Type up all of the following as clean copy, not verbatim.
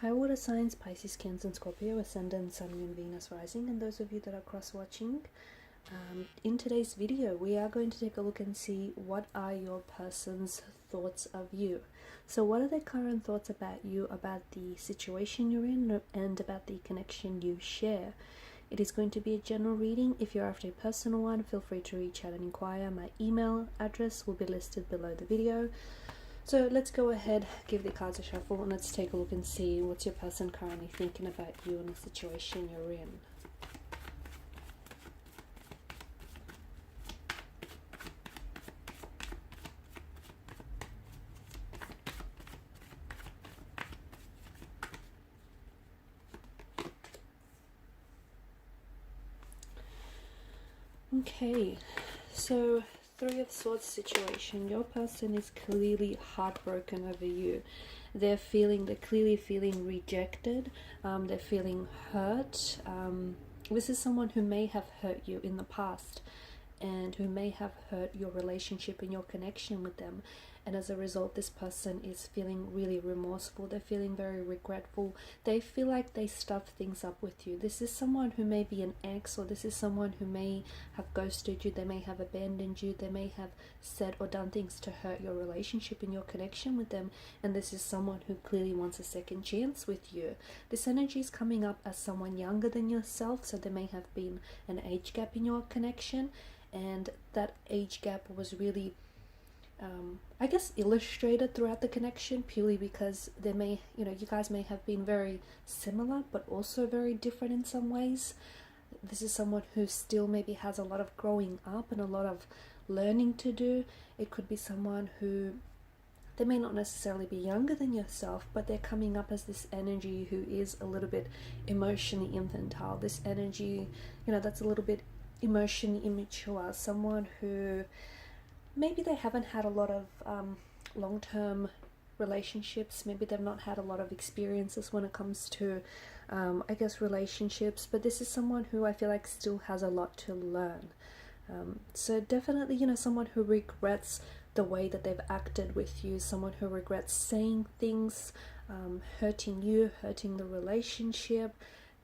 Hi water signs, Pisces, Cancer and Scorpio, Ascendant, Sun, Moon, Venus, Rising, and those of you that are cross-watching. In today's video, we are going to take a look and see what are your person's thoughts of you. So what are their current thoughts about you, about the situation you're in, and about the connection you share? It is going to be a general reading. If you're after a personal one, feel free to reach out and inquire. My email address will be listed below the video. So let's go ahead, give the cards a shuffle, and let's take a look and see what's your person currently thinking about you and the situation you're in. Okay, so Three of Swords situation. Your person is clearly heartbroken over you. They're clearly feeling rejected. They're feeling hurt. This is someone who may have hurt you in the past and who may have hurt your relationship and your connection with them. And as a result, this person is feeling really remorseful. They're feeling very regretful. They feel like they stuffed things up with you. This is someone who may be an ex, or this is someone who may have ghosted you. They may have abandoned you. They may have said or done things to hurt your relationship and your connection with them. And this is someone who clearly wants a second chance with you. This energy is coming up as someone younger than yourself. So there may have been an age gap in your connection. And that age gap was really I guess illustrated throughout the connection, purely because there may, you guys may have been very similar but also very different in some ways. This is someone who still maybe has a lot of growing up and a lot of learning to do. It could be someone who, they may not necessarily be younger than yourself, but they're coming up as this energy who is a little bit emotionally infantile. This energy, that's a little bit emotionally immature. Someone who maybe they haven't had a lot of long-term relationships. Maybe they've not had a lot of experiences when it comes to, I guess, relationships. But this is someone who I feel like still has a lot to learn. So definitely, someone who regrets the way that they've acted with you. Someone who regrets saying things, hurting you, hurting the relationship.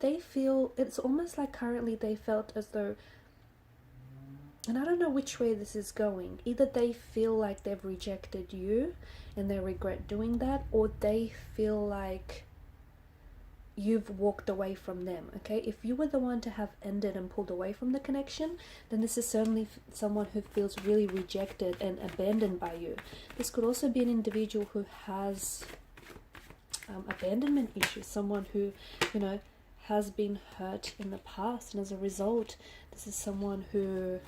They feel, it's almost like currently they felt as though, and I don't know which way this is going. Either they feel like they've rejected you and they regret doing that, or they feel like you've walked away from them, okay? If you were the one to have ended and pulled away from the connection, then this is certainly someone who feels really rejected and abandoned by you. This could also be an individual who has abandonment issues, someone who, has been hurt in the past, and as a result, this is someone who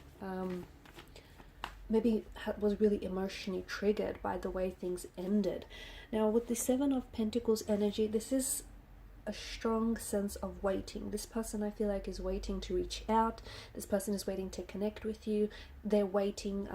maybe was really emotionally triggered by the way things ended. Now, with the Seven of Pentacles energy, this is a strong sense of waiting. This person, I feel like, is waiting to reach out. This person is waiting to connect with you. They're waiting,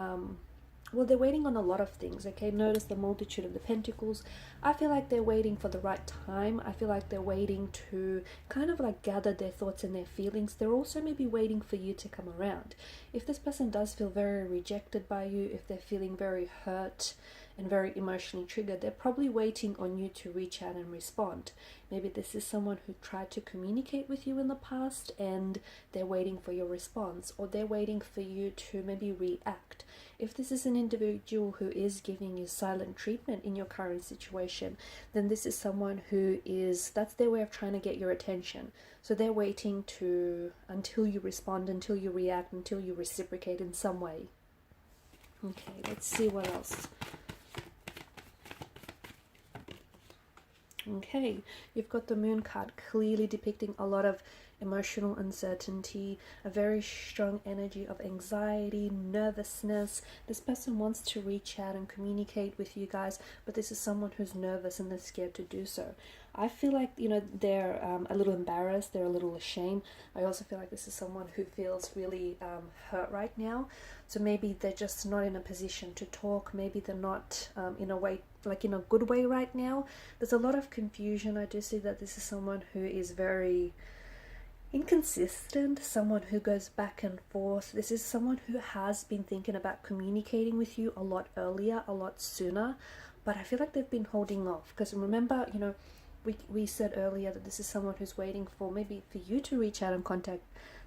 they're waiting on a lot of things, okay? Notice the multitude of the pentacles. I feel like they're waiting for the right time. I feel like they're waiting to kind of like gather their thoughts and their feelings. They're also maybe waiting for you to come around. If this person does feel very rejected by you, if they're feeling very hurt and very emotionally triggered, they're probably waiting on you to reach out and respond. Maybe this is someone who tried to communicate with you in the past and they're waiting for your response, or they're waiting for you to maybe react. If this is an individual who is giving you silent treatment in your current situation, then this is someone who is, that's their way of trying to get your attention. So they're waiting until you respond, until you react, until you reciprocate in some way. Okay, let's see what else. Okay, you've got the Moon card, clearly depicting a lot of emotional uncertainty, a very strong energy of anxiety, nervousness. This person wants to reach out and communicate with you guys, but this is someone who's nervous and they're scared to do so. I feel like, they're a little embarrassed, they're a little ashamed. I also feel like this is someone who feels really hurt right now. So maybe they're just not in a position to talk. Maybe they're not in a way, like in a good way right now. There's a lot of confusion. I do see that this is someone who is very inconsistent, someone who goes back and forth. This is someone who has been thinking about communicating with you a lot earlier, a lot sooner, but I feel like they've been holding off. Because remember, we said earlier that this is someone who's waiting for maybe for you to reach out and contact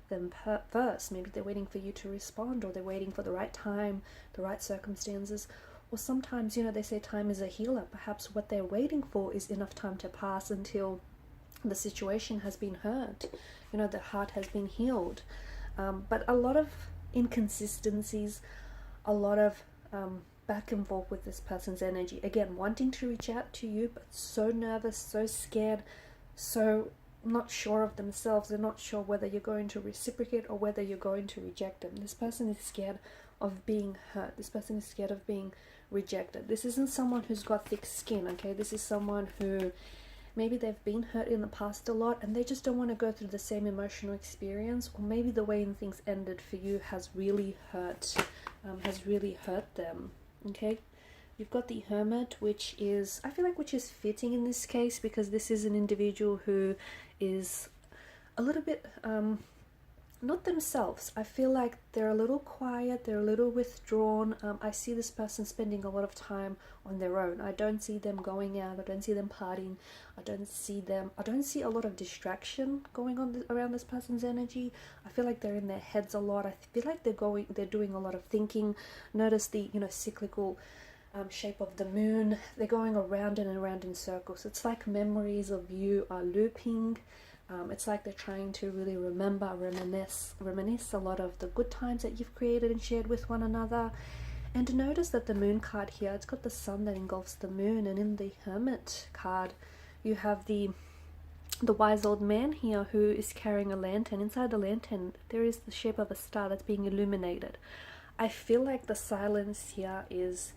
them first. Maybe they're waiting for you to respond, or they're waiting for the right time, the right circumstances. Or sometimes, you know, they say time is a healer. Perhaps what they're waiting for is enough time to pass until the situation has been hurt, you know, the heart has been healed. But a lot of inconsistencies, a lot of back and forth with this person's energy. Again, wanting to reach out to you, but so nervous, so scared, so not sure of themselves. They're not sure whether you're going to reciprocate or whether you're going to reject them. This person is scared of being hurt. This person is scared of being rejected. This isn't someone who's got thick skin, okay? This is someone who maybe they've been hurt in the past a lot and they just don't want to go through the same emotional experience, or maybe the way things ended for you has really hurt them, okay? You've got the Hermit, which is, I feel like, which is fitting in this case, because this is an individual who is a little bit not themselves. I feel like they're a little quiet, they're a little withdrawn. I see this person spending a lot of time on their own. I don't see them going out, I don't see them partying, I don't see a lot of distraction going on around this person's energy. I feel like they're in their heads a lot. I feel like they're doing a lot of thinking. Notice the, you know, cyclical shape of the moon. They're going around and around in circles. It's like memories of you are looping. It's like they're trying to really reminisce a lot of the good times that you've created and shared with one another. And notice that the moon card here, it's got the sun that engulfs the moon, and in the Hermit card you have the wise old man here who is carrying a lantern. Inside the lantern there is the shape of a star that's being illuminated. I feel like the silence here is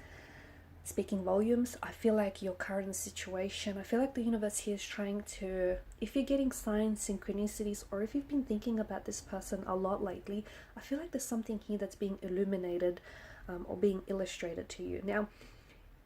speaking volumes. I feel like your current situation, I feel like the universe here is trying to, if you're getting signs, synchronicities, or if you've been thinking about this person a lot lately, I feel like there's something here that's being illuminated or being illustrated to you. Now,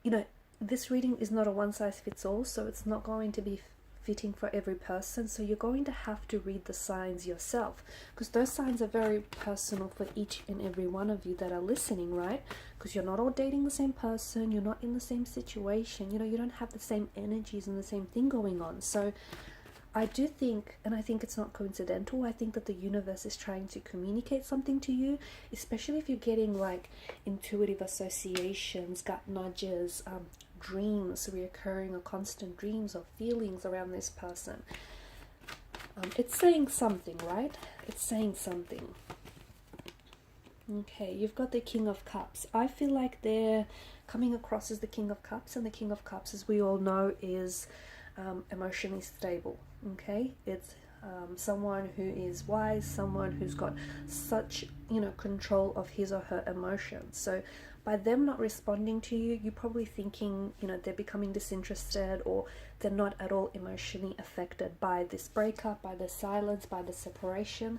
you know, this reading is not a one size fits all, so it's not going to be fitting for every person, so you're going to have to read the signs yourself, because those signs are very personal for each and every one of you that are listening, right? Because you're not all dating the same person, you're not in the same situation, you know, you don't have the same energies and the same thing going on. So I do think, and I think it's not coincidental, I think that the universe is trying to communicate something to you, especially if you're getting like intuitive associations, gut nudges, dreams, reoccurring or constant dreams or feelings around this person. It's saying something, right? It's saying something. Okay, you've got the King of Cups. I feel like they're coming across as the King of Cups, and the King of Cups, as we all know, is emotionally stable. Okay, it's someone who is wise, someone who's got such, you know, control of his or her emotions. So by them not responding to you, you're probably thinking, you know, they're becoming disinterested, or they're not at all emotionally affected by this breakup, by the silence, by the separation.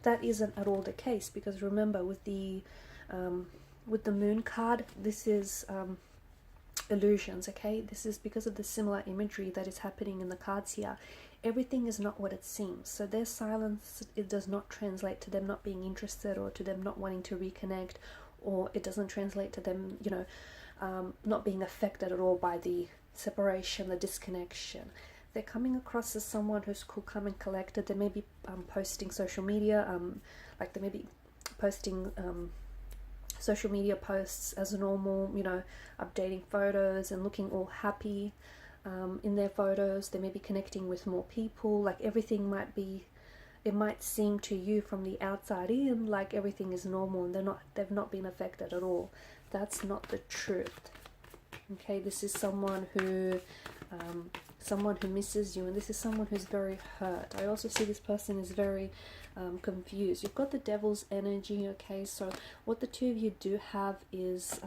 That isn't at all the case, because remember, with the moon card, this is illusions, okay? This is because of the similar imagery that is happening in the cards here. Everything is not what it seems. So their silence, it does not translate to them not being interested, or to them not wanting to reconnect, or it doesn't translate to them, you know, not being affected at all by the separation, the disconnection. They're coming across as someone who's cool, calm and collected. They may be posting social media, like they may be posting social media posts as normal, you know, updating photos and looking all happy in their photos. They may be connecting with more people, like everything might be, it might seem to you from the outside in like everything is normal, and they've not been affected at all. That's not the truth. Okay, this is someone who misses you, and this is someone who's very hurt. I also see this person is very confused. You've got the Devil's energy, okay? So what the two of you do have is,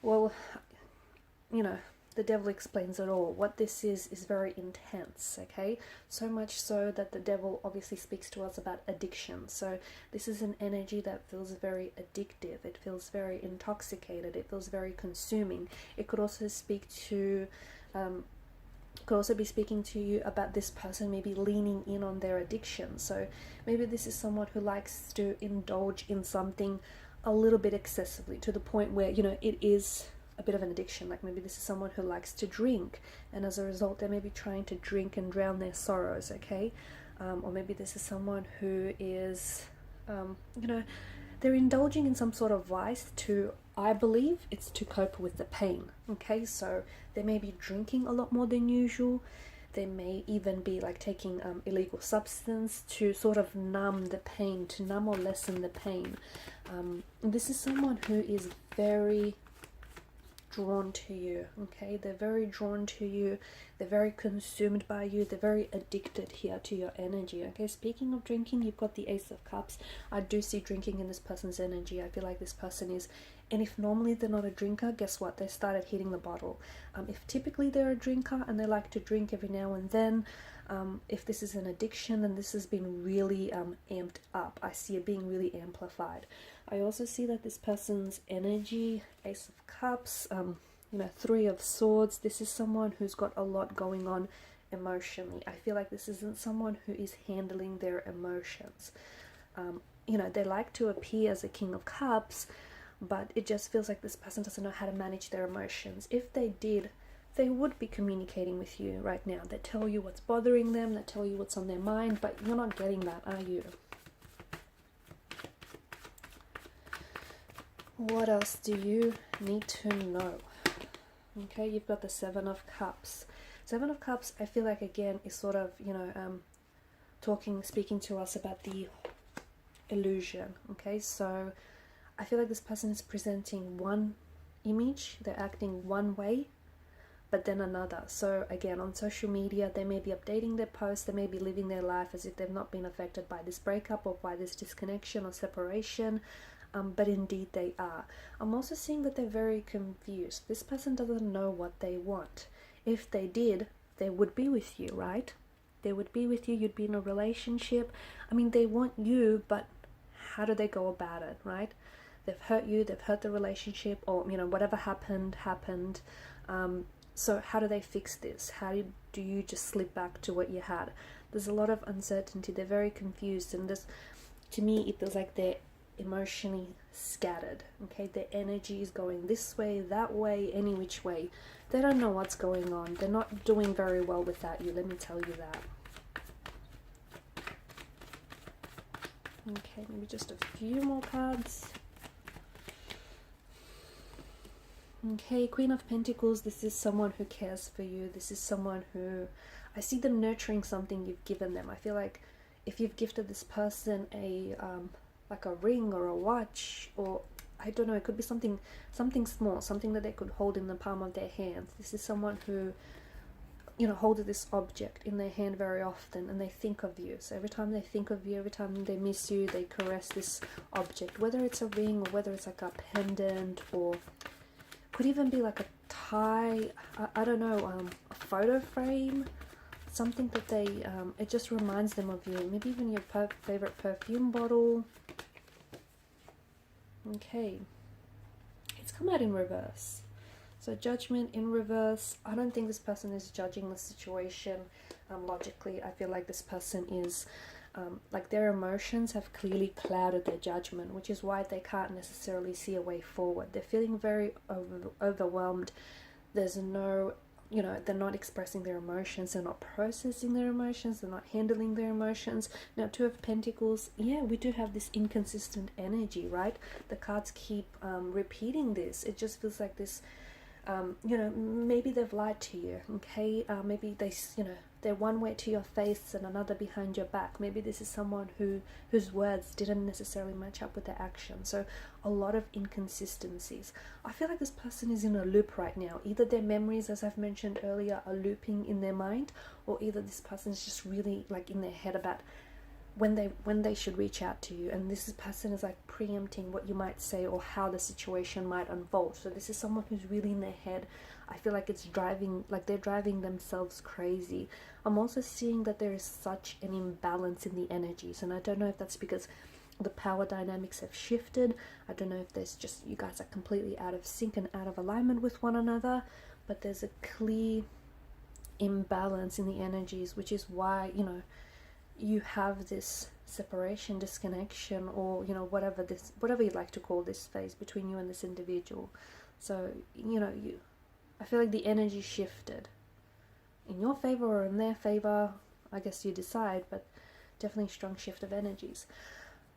well, you know, the Devil explains it all. What this is very intense, okay? So much so that the Devil obviously speaks to us about addiction. So this is an energy that feels very addictive. It feels very intoxicated. It feels very consuming. It could also speak to, could also be speaking to you about this person maybe leaning in on their addiction. So maybe this is someone who likes to indulge in something a little bit excessively, to the point where, you know, it is a bit of an addiction. Like maybe this is someone who likes to drink, and as a result they may be trying to drink and drown their sorrows, okay? Or maybe this is someone who is, you know, they're indulging in some sort of vice to, I believe it's to cope with the pain, okay? So they may be drinking a lot more than usual. They may even be like taking illegal substance to sort of numb the pain, to numb or lessen the pain. This is someone who is very drawn to you, okay? They're very drawn to you. They're very consumed by you. They're very addicted here to your energy, okay? Speaking of drinking, you've got the Ace of Cups. I do see drinking in this person's energy. I feel like this person is, and if normally they're not a drinker, guess what? They started hitting the bottle. If typically they're a drinker and they like to drink every now and then, if this is an addiction, then this has been really amped up. I see it being really amplified. I also see that this person's energy, Ace of Cups, you know, Three of Swords, this is someone who's got a lot going on emotionally. I feel like this isn't someone who is handling their emotions. You know, they like to appear as a King of Cups, but it just feels like this person doesn't know how to manage their emotions. If they did, they would be communicating with you right now. They tell you what's bothering them, they tell you what's on their mind, but you're not getting that, are you? What else do you need to know? Okay, you've got the Seven of Cups. Seven of Cups, I feel like, again, is sort of, you know, speaking to us about the illusion, okay? So I feel like this person is presenting one image, they're acting one way, but then another. So again, on social media, they may be updating their posts, they may be living their life as if they've not been affected by this breakup or by this disconnection or separation, but indeed they are. I'm also seeing that they're very confused. This person doesn't know what they want. If they did, they would be with you, right? They would be with you, you'd be in a relationship. I mean, they want you, but how do they go about it, right? They've hurt you, they've hurt the relationship, or, you know, whatever happened. So how do they fix this? How do you just slip back to what you had? There's a lot of uncertainty. They're very confused, and this, to me, it feels like they're emotionally scattered, okay? Their energy is going this way, that way, any which way. They don't know what's going on. They're not doing very well without you, let me tell you that. Okay, maybe just a few more cards. Okay, Queen of Pentacles, this is someone who cares for you. This is someone who, I see them nurturing something you've given them. I feel like if you've gifted this person a like a ring or a watch, or I don't know, it could be something small, something that they could hold in the palm of their hands. This is someone who, you know, holds this object in their hand very often, and they think of you. So every time they think of you, every time they miss you, they caress this object, whether it's a ring or whether it's like a pendant, or could even be like a tie, I don't know, a photo frame, something that they, it just reminds them of you. Maybe even your favorite perfume bottle. Okay, it's come out in reverse. So Judgment in reverse. I don't think this person is judging the situation logically. I feel like this person is, like, their emotions have clearly clouded their judgment, which is why they can't necessarily see a way forward. They're feeling very overwhelmed. There's no, you know, they're not expressing their emotions, they're not processing their emotions, they're not handling their emotions. Now, Two of Pentacles, yeah, we do have this inconsistent energy, right? The cards keep repeating this. It just feels like this, you know, maybe they've lied to you, okay? Maybe they, you know, they're one way to your face and another behind your back. Maybe this is someone whose words didn't necessarily match up with their actions. So a lot of inconsistencies. I feel like this person is in a loop right now. Either their memories, as I've mentioned earlier, are looping in their mind, or either this person is just really like in their head about when they should reach out to you, and this person is like preempting what you might say or how the situation might unfold. So this is someone who's really in their head. I feel like it's driving, like they're driving themselves crazy. I'm also seeing that there is such an imbalance in the energies, and I don't know if that's because the power dynamics have shifted. I don't know if there's just, you guys are completely out of sync and out of alignment with one another, but there's a clear imbalance in the energies, which is why, you know, you have this separation, disconnection, or, you know, whatever you'd like to call this phase between you and this individual. So, I feel like the energy shifted in your favor or in their favor. I guess you decide, but definitely strong shift of energies.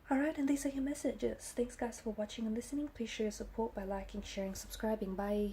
Alright, and these are your messages. Thanks guys for watching and listening. Please show your support by liking, sharing, subscribing. Bye.